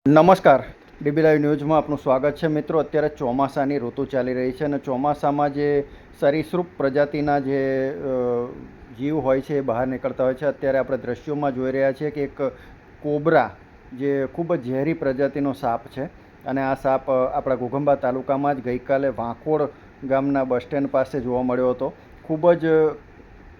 નમસ્કાર, dB live ન્યૂઝમાં આપનું સ્વાગત છે. મિત્રો, અત્યારે ચોમાસાની ઋતુ ચાલી રહી છે અને ચોમાસામાં જે સરીસૃપ પ્રજાતિના જે જીવ હોય છે એ બહાર નીકળતા હોય છે. અત્યારે આપણે દ્રશ્યોમાં જોઈ રહ્યા છીએ કે એક કોબરા જે ખૂબ જ ઝેરી પ્રજાતિનો સાપ છે અને આ સાપ આપણા ઘોઘંબા તાલુકામાં જ ગઈકાલે વાંકોડ ગામના બસ સ્ટેન્ડ પાસે જોવા મળ્યો હતો. ખૂબ જ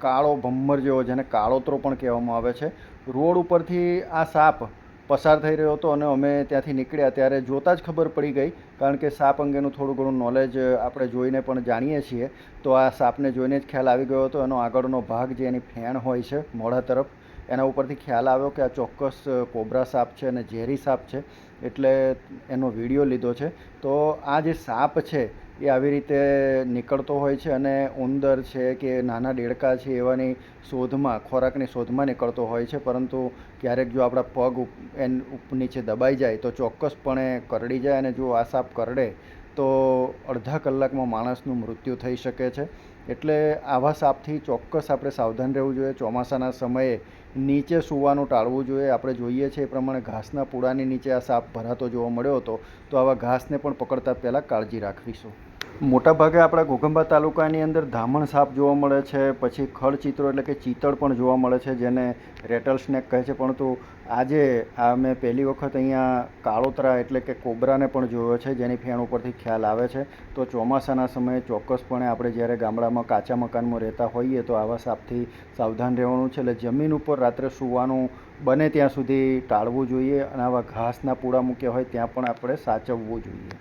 કાળો ભમ્મર જેવો, જેને કાળોતરો પણ કહેવામાં આવે છે. રોડ ઉપરથી આ સાપ પસાર થઈ રહ્યો હતો અને અમે ત્યાંથી નીકળ્યા ત્યારે જોતાં જ ખબર પડી ગઈ, કારણ કે સાપ અંગેનું થોડું ઘણું નોલેજ આપણે જોઈને પણ જાણીએ છીએ. તો આ સાપને જોઈને જ ખ્યાલ આવી ગયો હતો. એનો આગળનો ભાગ જે એની ફેણ હોય છે મોઢા તરફ, એના ઉપરથી ખ્યાલ આવ્યો કે આ ચોક્કસ કોબરા સાપ છે અને ઝેરી સાપ છે, એટલે એનો વિડીયો લીધો છે. તો આ જે સાપ છે એ આવી રીતે નીકળતો હોય છે અને ઉંદર છે કે નાના દેડકા છે એવાની શોધમાં, ખોરાકની શોધમાં નીકળતો હોય છે. પરંતુ ક્યારેક જો આપણા પગ નીચે દબાઈ જાય તો ચોક્કસપણે કરડી જાય, અને જો આ સાપ કરડે તો અડધા કલાકમાં માણસનું મૃત્યુ થઈ શકે છે. એટલે આવા સાપથી ચોક્કસ આપણે સાવધાન રહેવું જોઈએ. ચોમાસાના સમયે નીચે સૂવાનું ટાળવું જોઈએ. આપણે જોઈએ છીએ એ પ્રમાણે ઘાસના પૂડાની નીચે આ સાપ ભરાતો જોવા મળ્યો હતો. તો આવા ઘાસને પણ પકડતા પહેલાં કાળજી રાખવીશું. મોટાભાગે આપણા ઘોઘંબા તાલુકાની અંદર ધામણ સાપ જોવા મળે છે, પછી ખડચિત્રો એટલે કે ચિતળ પણ જોવા મળે છે, જેને રેટલ સ્નેક કહે છે. પરંતુ આજે મેં પહેલી વખત અહીંયા કાળોતરા એટલે કે કોબરાને પણ જોયો છે, જેની ફેણ ઉપરથી ખ્યાલ આવે છે. તો ચોમાસાના સમયે ચોક્કસપણે આપણે જ્યારે ગામડામાં કાચા મકાનમાં રહેતા હોઈએ તો આવા સાપથી સાવધાન રહેવાનું છે. એટલે જમીન ઉપર રાત્રે સૂવાનું બને ત્યાં સુધી ટાળવું જોઈએ અને આવા ઘાસના પૂડા મૂક્યા હોય ત્યાં પણ આપણે સાચવવું જોઈએ.